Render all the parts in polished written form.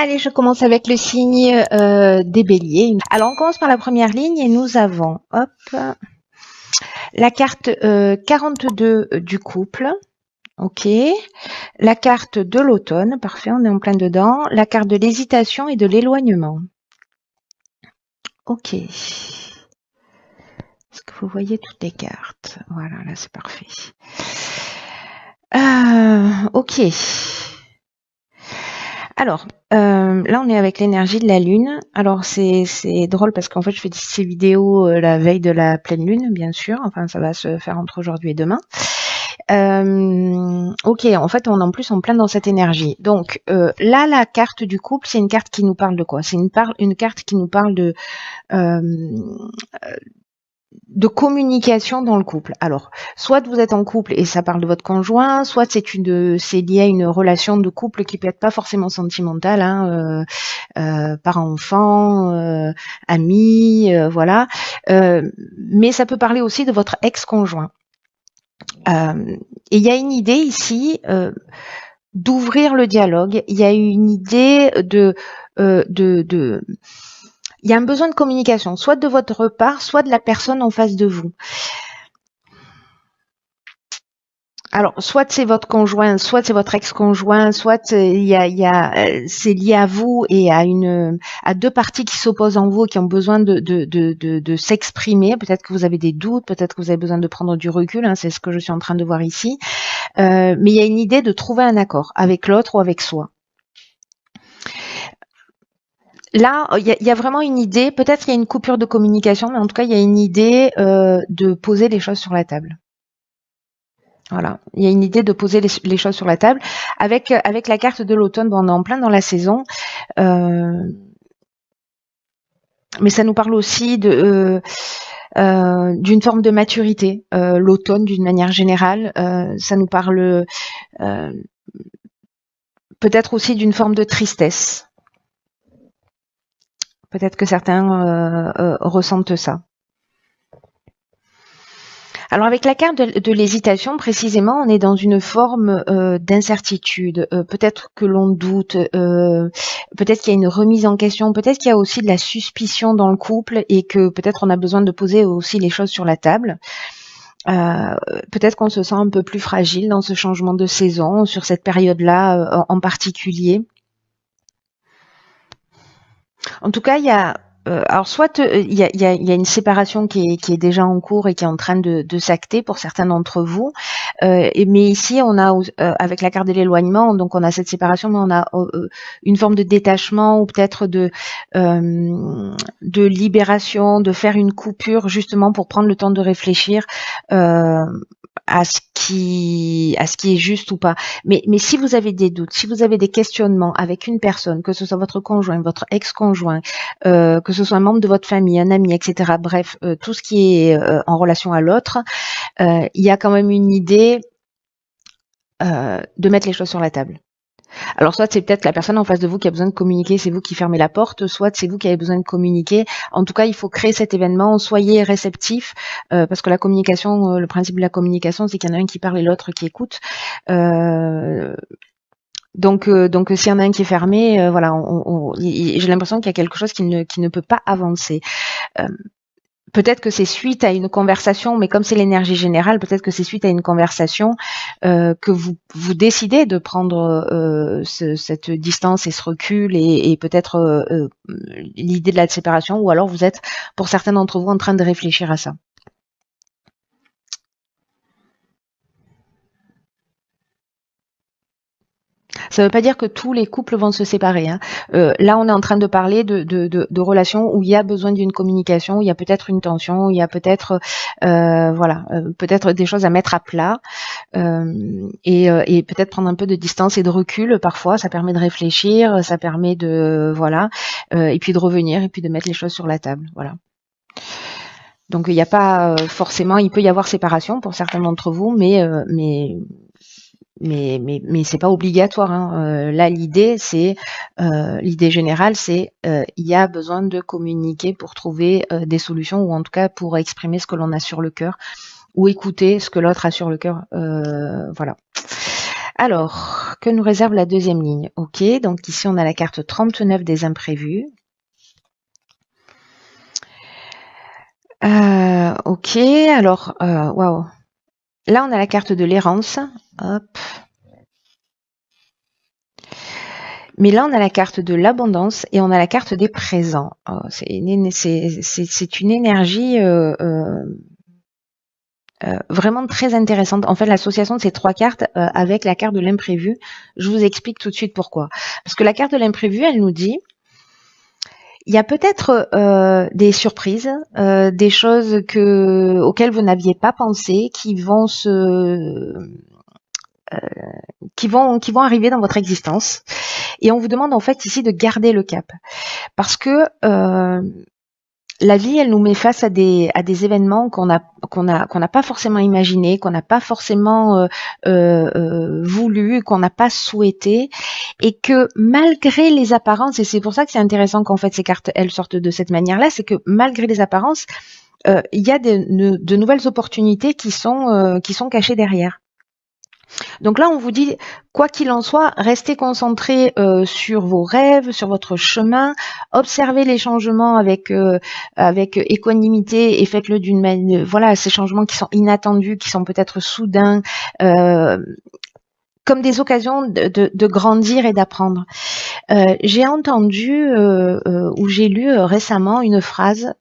Allez, je commence avec le signe des béliers. Alors, on commence par la première ligne et nous avons, hop, la carte 42 du couple. Ok. La carte de l'automne. Parfait, on est en plein dedans. La carte de l'hésitation et de l'éloignement. Ok. Est-ce que vous voyez toutes les cartes? Voilà, là, c'est parfait. Ok. Alors, là, on est avec l'énergie de la lune. Alors, c'est drôle parce qu'en fait, je fais ces vidéos la veille de la pleine lune, bien sûr. Enfin, ça va se faire entre aujourd'hui et demain. Ok, en fait, on est en plus en plein dans cette énergie. Donc, là, la carte du couple, c'est une carte qui nous parle de quoi? C'est une carte qui nous parle de communication dans le couple. Alors, soit vous êtes en couple et ça parle de votre conjoint, soit c'est lié à une relation de couple qui peut être pas forcément sentimentale, hein, parents-enfants, amis, voilà. Mais ça peut parler aussi de votre ex-conjoint. Et il y a une idée ici d'ouvrir le dialogue. Il y a une idée il y a un besoin de communication, soit de votre part, soit de la personne en face de vous. Alors, soit c'est votre conjoint, soit c'est votre ex-conjoint, soit c'est lié à vous et à deux parties qui s'opposent en vous et qui ont besoin de s'exprimer. Peut-être que vous avez des doutes, peut-être que vous avez besoin de prendre du recul, hein, c'est ce que je suis en train de voir ici. Mais il y a une idée de trouver un accord avec l'autre ou avec soi. Là, il y a vraiment une idée, peut-être qu'il y a une coupure de communication, mais en tout cas, il y a une idée de poser les choses sur la table. Voilà, il y a une idée de poser les choses sur la table. Avec la carte de l'automne, bon, on est en plein dans la saison, mais ça nous parle aussi d'une forme de maturité. L'automne, d'une manière générale, ça nous parle peut-être aussi d'une forme de tristesse. Peut-être que certains ressentent ça. Alors avec la carte de l'hésitation, précisément, on est dans une forme d'incertitude. Peut-être que l'on doute, peut-être qu'il y a une remise en question, peut-être qu'il y a aussi de la suspicion dans le couple et que peut-être on a besoin de poser aussi les choses sur la table. Peut-être qu'on se sent un peu plus fragile dans ce changement de saison, sur cette période-là en particulier. En tout cas, il y a alors soit il y a une séparation qui est déjà en cours et qui est en train de s'acter pour certains d'entre vous. Mais ici, on a avec la carte de l'éloignement, donc on a cette séparation, mais on a une forme de détachement ou peut-être de libération, de faire une coupure justement pour prendre le temps de réfléchir à ce qui est juste ou pas. Mais si vous avez des doutes, si vous avez des questionnements avec une personne, que ce soit votre conjoint, votre ex-conjoint, que ce soit un membre de votre famille, un ami, etc. Bref, tout ce qui est en relation à l'autre, il y a quand même une idée de mettre les choses sur la table. Alors soit c'est peut-être la personne en face de vous qui a besoin de communiquer, c'est vous qui fermez la porte, soit c'est vous qui avez besoin de communiquer. En tout cas, il faut créer cet événement, soyez réceptifs, parce que la communication, le principe de la communication, c'est qu'il y en a un qui parle et l'autre qui écoute. Donc s'il y en a un qui est fermé, voilà, j'ai l'impression qu'il y a quelque chose qui ne peut pas avancer. Peut-être que c'est suite à une conversation, mais comme c'est l'énergie générale, peut-être que c'est suite à une conversation que vous décidez de prendre cette distance et ce recul et peut-être l'idée de la séparation, ou alors vous êtes, pour certains d'entre vous, en train de réfléchir à ça. Ça ne veut pas dire que tous les couples vont se séparer, hein. Là, on est en train de parler de relations où il y a besoin d'une communication, où il y a peut-être une tension, où il y a peut-être peut-être des choses à mettre à plat et peut-être prendre un peu de distance et de recul. Parfois, ça permet de réfléchir, ça permet de et puis de revenir et puis de mettre les choses sur la table. Voilà. Donc il n'y a pas forcément, il peut y avoir séparation pour certains d'entre vous, mais c'est pas obligatoire, hein. Là, l'idée générale, c'est il y a besoin de communiquer pour trouver des solutions, ou en tout cas pour exprimer ce que l'on a sur le cœur, ou écouter ce que l'autre a sur le cœur. Voilà. Alors, que nous réserve la deuxième ligne? Ok, donc ici on a la carte 39 des imprévus. Ok, alors, waouh. Là on a la carte de l'errance. Hop. Mais là, on a la carte de l'abondance et on a la carte des présents. Oh, c'est une énergie vraiment très intéressante. En fait, l'association de ces trois cartes avec la carte de l'imprévu, je vous explique tout de suite pourquoi. Parce que la carte de l'imprévu, elle nous dit, il y a peut-être des surprises, des choses auxquelles vous n'aviez pas pensé, qui vont arriver dans votre existence. Et on vous demande en fait ici de garder le cap. Parce que la vie, elle nous met face à des événements qu'on n'a pas forcément imaginé, qu'on n'a pas forcément voulu, qu'on n'a pas souhaité, et que malgré les apparences, et c'est pour ça que c'est intéressant qu'en fait ces cartes elles sortent de cette manière-là, c'est que malgré les apparences, il y a de nouvelles opportunités qui sont cachées derrière. Donc là, on vous dit, quoi qu'il en soit, restez concentrés sur vos rêves, sur votre chemin, observez les changements avec équanimité et faites-le d'une manière, voilà, ces changements qui sont inattendus, qui sont peut-être soudains, comme des occasions de grandir et d'apprendre. J'ai entendu ou j'ai lu récemment une phrase.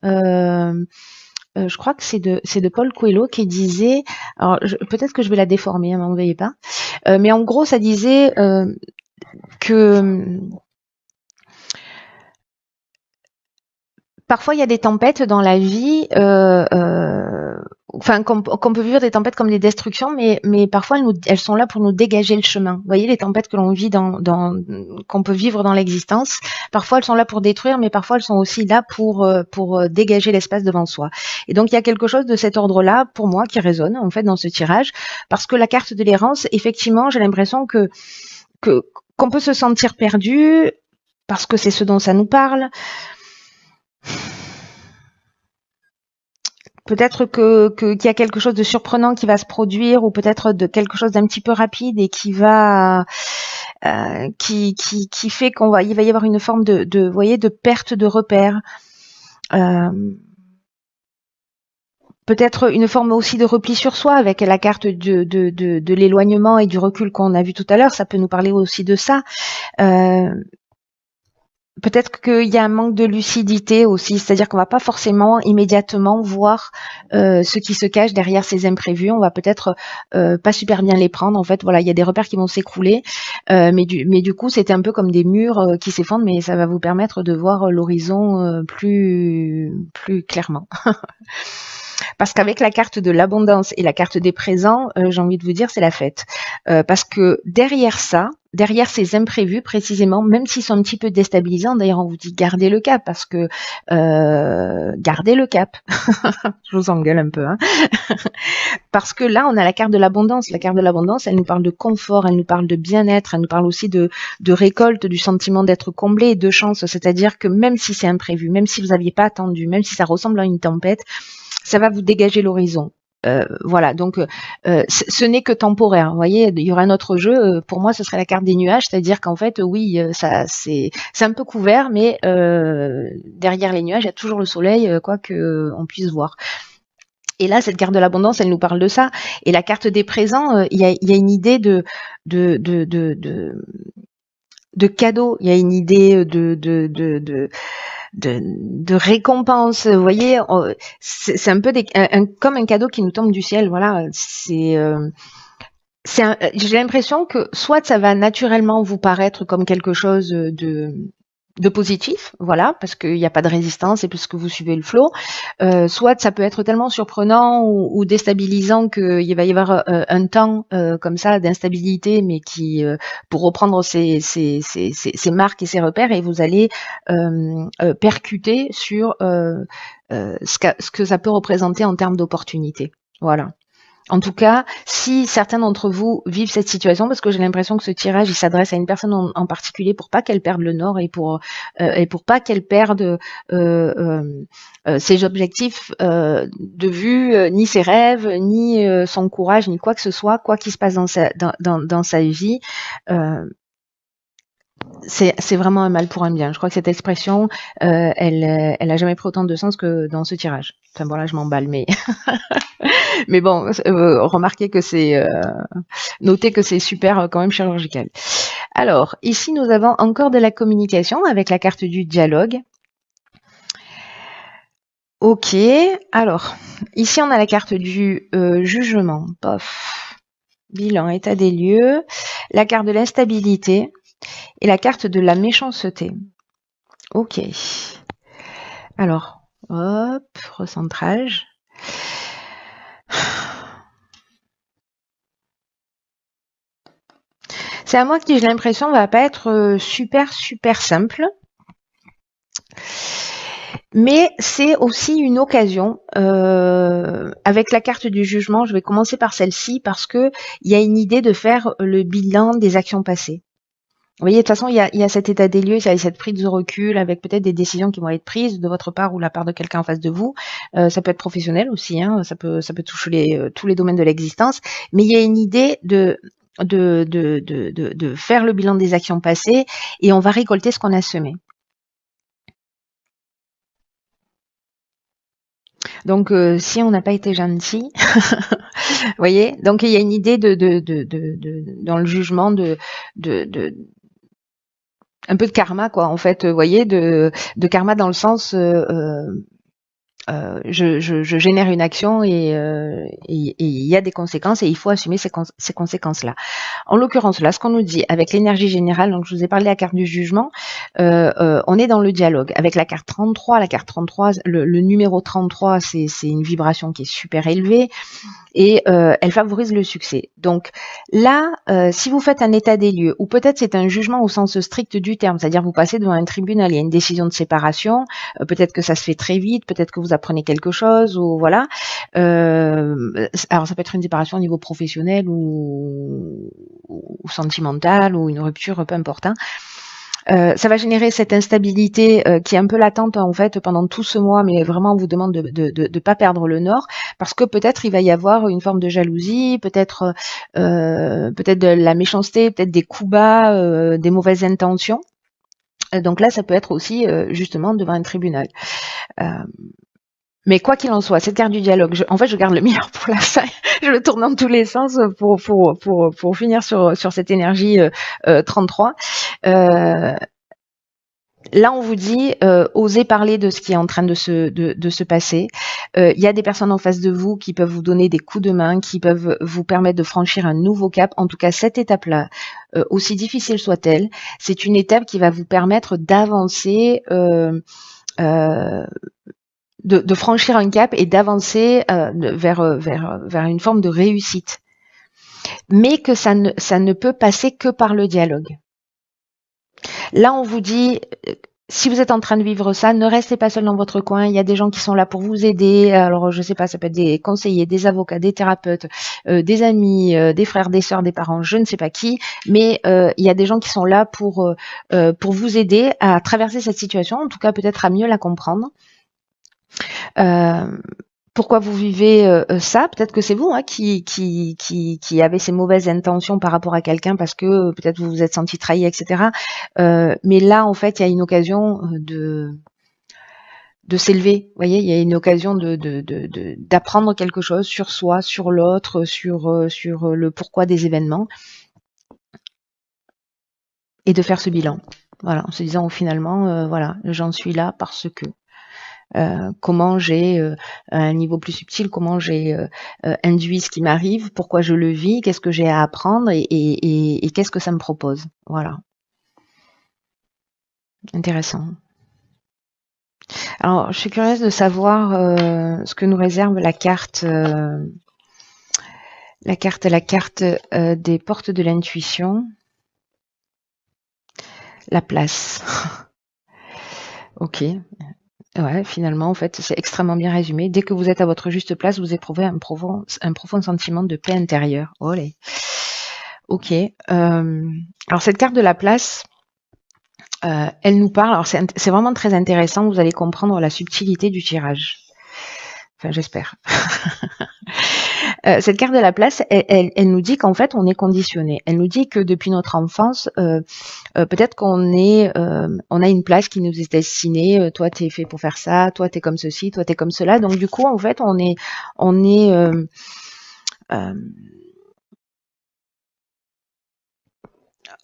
Je crois que c'est de Paul Coelho qui disait, alors peut-être que je vais la déformer, m'en veuillez pas, mais en gros ça disait que parfois il y a des tempêtes dans la vie, enfin qu'on peut vivre des tempêtes comme des destructions, mais parfois elles sont là pour nous dégager le chemin. Vous voyez les tempêtes que l'on vit qu'on peut vivre dans l'existence, parfois elles sont là pour détruire, mais parfois elles sont aussi là pour dégager l'espace devant soi. Et donc il y a quelque chose de cet ordre-là pour moi qui résonne en fait dans ce tirage, parce que la carte de l'errance, effectivement, j'ai l'impression qu'on peut se sentir perdu parce que c'est ce dont ça nous parle. Peut-être qu'il y a quelque chose de surprenant qui va se produire, ou peut-être de quelque chose d'un petit peu rapide et qui va qui fait il va y avoir une forme de vous voyez, de perte de repère. Peut-être une forme aussi de repli sur soi avec la carte de l'éloignement et du recul qu'on a vu tout à l'heure. Ça peut nous parler aussi de ça. Peut-être qu'il y a un manque de lucidité aussi, c'est-à-dire qu'on va pas forcément immédiatement voir ce qui se cache derrière ces imprévus. On va peut-être pas super bien les prendre. En fait, voilà, il y a des repères qui vont s'écrouler, mais du coup, c'est un peu comme des murs qui s'effondrent, mais ça va vous permettre de voir l'horizon plus clairement. Parce qu'avec la carte de l'abondance et la carte des présents, j'ai envie de vous dire, c'est la fête. Parce que derrière ça, derrière ces imprévus précisément, même s'ils sont un petit peu déstabilisants, d'ailleurs on vous dit gardez le cap, parce que gardez le cap. Je vous engueule un peu, hein. Parce que là on a la carte de l'abondance. La carte de l'abondance, elle nous parle de confort, elle nous parle de bien-être, elle nous parle aussi de récolte, du sentiment d'être comblé et de chance. C'est-à-dire que même si c'est imprévu, même si vous n'aviez pas attendu, même si ça ressemble à une tempête, ça va vous dégager l'horizon. Voilà, donc ce n'est que temporaire. Vous voyez, il y aura un autre jeu. Pour moi, ce serait la carte des nuages, c'est-à-dire qu'en fait, oui, ça c'est un peu couvert, mais derrière les nuages, il y a toujours le soleil, quoi que on puisse voir. Et là, cette carte de l'abondance, elle nous parle de ça. Et la carte des présents, il y a une idée de cadeau. Il y a une idée de récompense. Vous voyez, c'est un peu comme un cadeau qui nous tombe du ciel. Voilà, j'ai l'impression que soit ça va naturellement vous paraître comme quelque chose de positif, voilà, parce qu'il n'y a pas de résistance et puisque vous suivez le flot, soit ça peut être tellement surprenant ou déstabilisant qu'il va y avoir un temps comme ça d'instabilité, mais qui, pour reprendre ses marques et ses repères, et vous allez percuter sur ce que ça peut représenter en termes d'opportunités. Voilà. En tout cas, si certains d'entre vous vivent cette situation, parce que j'ai l'impression que ce tirage, il s'adresse à une personne en particulier pour pas qu'elle perde le nord et pour pas qu'elle perde ses objectifs de vue, ni ses rêves, ni son courage, ni quoi que ce soit, quoi qu'il se passe dans sa vie. C'est vraiment un mal pour un bien. Je crois que cette expression, elle a jamais pris autant de sens que dans ce tirage. Enfin bon, là, je m'emballe, mais mais bon, remarquez que c'est notez que c'est super quand même chirurgical. Alors, ici, nous avons encore de la communication avec la carte du dialogue. Ok, alors, ici, on a la carte du jugement. Pof. Bilan, état des lieux. La carte de l'instabilité. Et la carte de la méchanceté. Ok. Alors, hop, recentrage. C'est à moi qui j'ai l'impression va pas être super simple. Mais c'est aussi une occasion. Avec la carte du jugement, je vais commencer par celle-ci parce que il y a une idée de faire le bilan des actions passées. Vous voyez, de toute façon, il y a cet état des lieux, il y a cette prise de recul avec peut-être des décisions qui vont être prises de votre part ou de la part de quelqu'un en face de vous. Ça peut être professionnel aussi, hein, ça peut toucher tous les domaines de l'existence. Mais il y a une idée de faire le bilan des actions passées et on va récolter ce qu'on a semé. Donc, si on n'a pas été gentil, vous voyez, donc il y a une idée dans le jugement un peu de karma, quoi, en fait, vous voyez, de karma dans le sens, je génère une action et il y a des conséquences et il faut assumer ces conséquences-là. En l'occurrence, là, ce qu'on nous dit avec l'énergie générale, donc je vous ai parlé de la carte du jugement, on est dans le dialogue. Avec la carte 33, le numéro 33, c'est une vibration qui est super élevée et elle favorise le succès. Donc là, si vous faites un état des lieux, ou peut-être c'est un jugement au sens strict du terme, c'est-à-dire vous passez devant un tribunal, il y a une décision de séparation, peut-être que ça se fait très vite, peut-être que vous apprenez quelque chose, ou voilà. Alors ça peut être une séparation au niveau professionnel ou sentimental, ou une rupture, peu importe. Hein. Ça va générer cette instabilité qui est un peu latente en fait pendant tout ce mois, mais vraiment on vous demande de pas perdre le nord parce que peut-être il va y avoir une forme de jalousie, peut-être de la méchanceté, peut-être des coups bas, des mauvaises intentions. Donc là, ça peut être aussi justement devant un tribunal. Mais quoi qu'il en soit, cette carte du dialogue, en fait, je garde le meilleur pour la fin. Je le tourne dans tous les sens pour finir sur cette énergie 33. Là, on vous dit, osez parler de ce qui est en train de se passer. Il y a des personnes en face de vous qui peuvent vous donner des coups de main, qui peuvent vous permettre de franchir un nouveau cap. En tout cas, cette étape-là, aussi difficile soit-elle, c'est une étape qui va vous permettre d'avancer, de franchir un cap et d'avancer vers une forme de réussite. Mais que ça ne peut passer que par le dialogue. Là, on vous dit, si vous êtes en train de vivre ça, ne restez pas seul dans votre coin. Il y a des gens qui sont là pour vous aider. Alors, je sais pas, ça peut être des conseillers, des avocats, des thérapeutes, des amis, des frères, des sœurs, des parents, je ne sais pas qui. Mais il y a des gens qui sont là pour vous aider à traverser cette situation, en tout cas peut-être à mieux la comprendre. Pourquoi vous vivez ça? Peut-être que c'est vous qui avez ces mauvaises intentions par rapport à quelqu'un parce que peut-être vous vous êtes senti trahi, etc. Mais là, en fait, il y a une occasion de s'élever. Vous voyez, il y a une occasion d'apprendre quelque chose sur soi, sur l'autre, sur le pourquoi des événements et de faire ce bilan. Voilà, en se disant finalement, voilà, j'en suis là parce que. Comment j'ai à un niveau plus subtil, comment j'ai induit ce qui m'arrive, pourquoi je le vis, qu'est-ce que j'ai à apprendre et qu'est-ce que ça me propose. Voilà. Intéressant. Alors, je suis curieuse de savoir ce que nous réserve la carte des portes de l'intuition. La place. Ok. Ouais, finalement, en fait, c'est extrêmement bien résumé. Dès que vous êtes à votre juste place, vous éprouvez un profond sentiment de paix intérieure. Olé. Ok. Alors cette carte de la place, elle nous parle. Alors c'est vraiment très intéressant. Vous allez comprendre la subtilité du tirage. Enfin, j'espère. Cette carte de la place, elle nous dit qu'en fait, on est conditionné. Elle nous dit que depuis notre enfance, peut-être on a une place qui nous est destinée. Toi, t'es fait pour faire ça. Toi, t'es comme ceci. Toi, t'es comme cela. Donc, du coup, en fait, on est euh,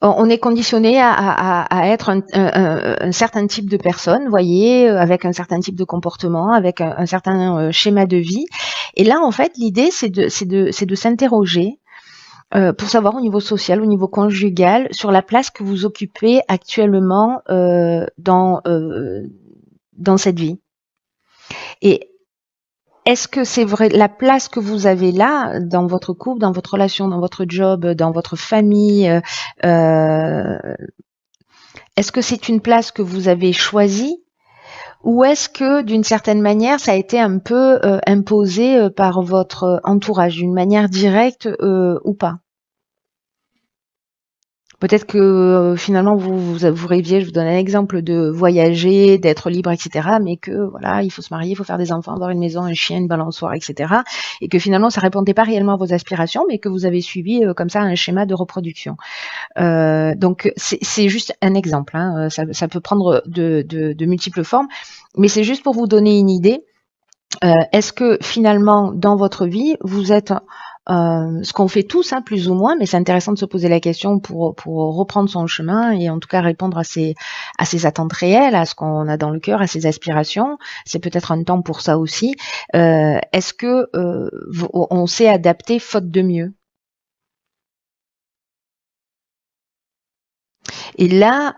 on est conditionné à être un certain type de personne, voyez, avec un certain type de comportement, avec un certain schéma de vie. Et là, en fait, l'idée, c'est de s'interroger pour savoir au niveau social, au niveau conjugal, sur la place que vous occupez actuellement dans cette vie. Et est-ce que c'est vrai la place que vous avez là dans votre couple, dans votre relation, dans votre job, dans votre famille est-ce que c'est une place que vous avez choisie ou est-ce que d'une certaine manière ça a été un peu imposé par votre entourage, d'une manière directe ou pas? Peut-être que finalement vous rêviez, je vous donne un exemple, de voyager, d'être libre, etc. Mais que voilà, il faut se marier, il faut faire des enfants, avoir une maison, un chien, une balançoire, etc. Et que finalement ça répondait pas réellement à vos aspirations, mais que vous avez suivi comme ça un schéma de reproduction. Donc c'est juste un exemple. Hein. Ça peut prendre de multiples formes, mais c'est juste pour vous donner une idée. Est-ce que finalement dans votre vie vous êtes ce qu'on fait tous, hein, plus ou moins, mais c'est intéressant de se poser la question pour reprendre son chemin et en tout cas répondre à ses attentes réelles, à ce qu'on a dans le cœur, à ses aspirations. C'est peut-être un temps pour ça aussi. Est-ce que on s'est adapté faute de mieux? Et là,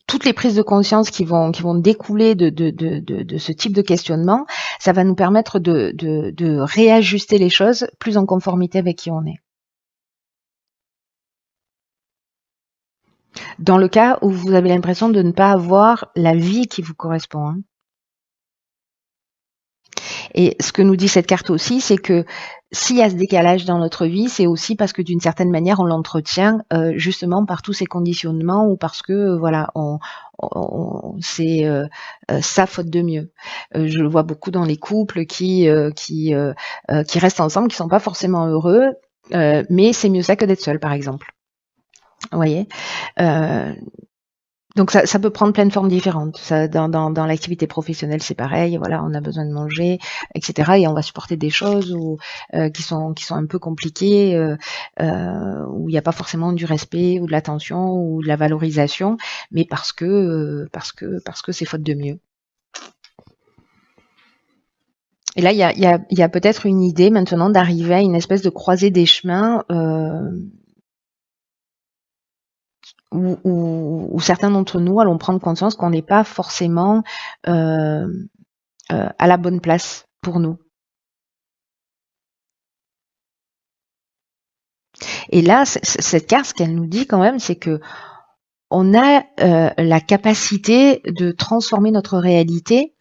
toutes les prises de conscience qui vont découler de ce type de questionnement, ça va nous permettre de réajuster les choses plus en conformité avec qui on est. Dans le cas où vous avez l'impression de ne pas avoir la vie qui vous correspond. Hein. Et ce que nous dit cette carte aussi, c'est que s'il y a ce décalage dans notre vie, c'est aussi parce que d'une certaine manière, on l'entretient justement par tous ces conditionnements ou parce que voilà, c'est sa faute de mieux. Je le vois beaucoup dans les couples qui restent ensemble, qui sont pas forcément heureux, mais c'est mieux ça que d'être seul, par exemple. Vous voyez. Donc ça peut prendre plein de formes différentes. Ça, dans l'activité professionnelle, c'est pareil. Voilà, on a besoin de manger, etc. Et on va supporter des choses qui sont un peu compliquées, où il n'y a pas forcément du respect ou de l'attention ou de la valorisation, mais parce que c'est faute de mieux. Et là, il y a peut-être une idée maintenant d'arriver à une espèce de croisée des chemins. Où certains d'entre nous allons prendre conscience qu'on n'est pas forcément à la bonne place pour nous. Et là, cette carte, ce qu'elle nous dit quand même, c'est que on a la capacité de transformer notre réalité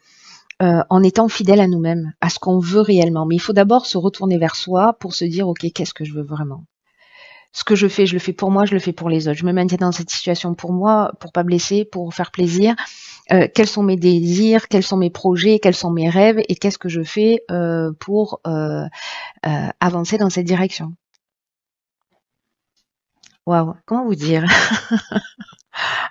en étant fidèle à nous-mêmes, à ce qu'on veut réellement. Mais il faut d'abord se retourner vers soi pour se dire, OK, qu'est-ce que je veux vraiment? Ce que je le fais pour moi, je le fais pour les autres. Je me maintiens dans cette situation pour moi, pour pas blesser, pour faire plaisir. Quels sont mes désirs, quels sont mes projets, quels sont mes rêves et qu'est-ce que je fais pour avancer dans cette direction. Waouh, comment vous dire?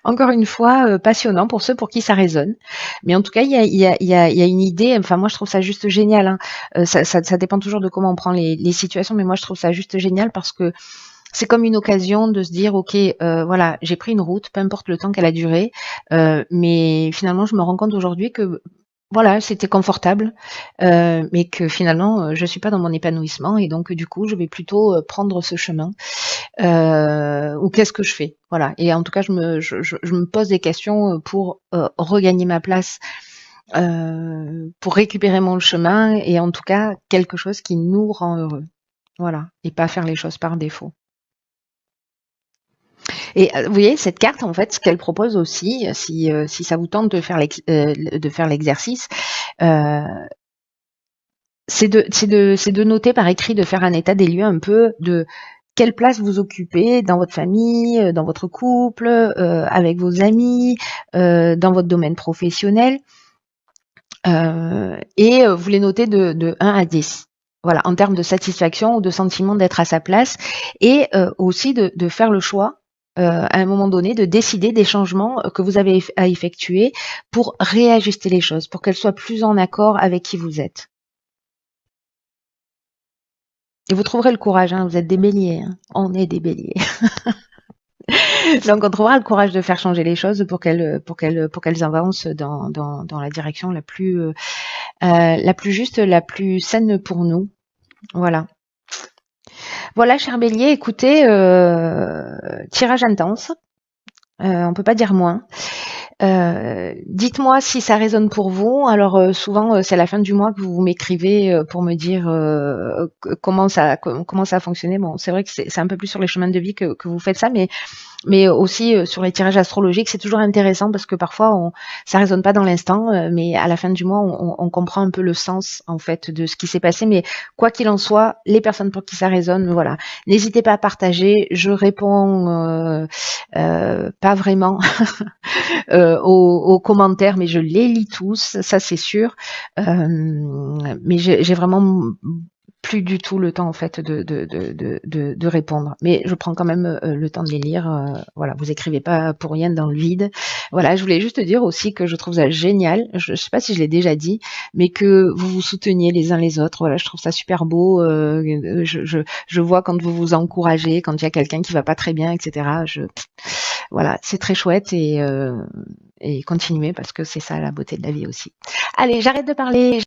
Encore une fois, passionnant pour ceux pour qui ça résonne. Mais en tout cas, il y a une idée, enfin moi je trouve ça juste génial. Hein. Ça dépend toujours de comment on prend les situations, mais moi je trouve ça juste génial parce que c'est comme une occasion de se dire, ok, voilà, j'ai pris une route, peu importe le temps qu'elle a duré, mais finalement je me rends compte aujourd'hui que voilà, c'était confortable, mais que finalement je suis pas dans mon épanouissement et donc du coup je vais plutôt prendre ce chemin. Ou qu'est-ce que je fais? Voilà. Et en tout cas, je me pose des questions pour regagner ma place, pour récupérer mon chemin et en tout cas quelque chose qui nous rend heureux. Voilà. Et pas faire les choses par défaut. Et vous voyez, cette carte, en fait, ce qu'elle propose aussi, si ça vous tente de faire l'exercice, c'est de noter par écrit, de faire un état des lieux un peu de quelle place vous occupez dans votre famille, dans votre couple, avec vos amis, dans votre domaine professionnel. Et vous les notez de 1 à 10. Voilà, en termes de satisfaction ou de sentiment d'être à sa place. Et aussi de faire le choix, à un moment donné, de décider des changements que vous avez à effectuer pour réajuster les choses, pour qu'elles soient plus en accord avec qui vous êtes. Et vous trouverez le courage, hein, vous êtes des béliers, hein. On est des béliers. Donc on trouvera le courage de faire changer les choses pour qu'elles avancent dans la direction la plus juste, la plus saine pour nous. Voilà. Voilà, cher bélier, écoutez, tirage intense. On peut pas dire moins. Dites-moi si ça résonne pour vous. Alors souvent c'est à la fin du mois que vous m'écrivez pour me dire comment ça a fonctionné. Bon, c'est vrai que c'est un peu plus sur les chemins de vie que vous faites ça, mais aussi sur les tirages astrologiques, c'est toujours intéressant parce que parfois ça résonne pas dans l'instant, mais à la fin du mois on comprend un peu le sens en fait de ce qui s'est passé. Mais quoi qu'il en soit, les personnes pour qui ça résonne, voilà, n'hésitez pas à partager. Je réponds pas vraiment aux commentaires, mais je les lis tous, ça c'est sûr. Mais j'ai vraiment plus du tout le temps en fait de répondre, mais je prends quand même le temps de les lire. Voilà, vous écrivez pas pour rien dans le vide. Voilà, je voulais juste dire aussi que je trouve ça génial. Je sais pas si je l'ai déjà dit, mais que vous vous souteniez les uns les autres. Voilà, je trouve ça super beau. Je vois quand vous vous encouragez, quand il y a quelqu'un qui va pas très bien, etc. Voilà, c'est très chouette et continuez parce que c'est ça la beauté de la vie aussi. Allez, j'arrête de parler.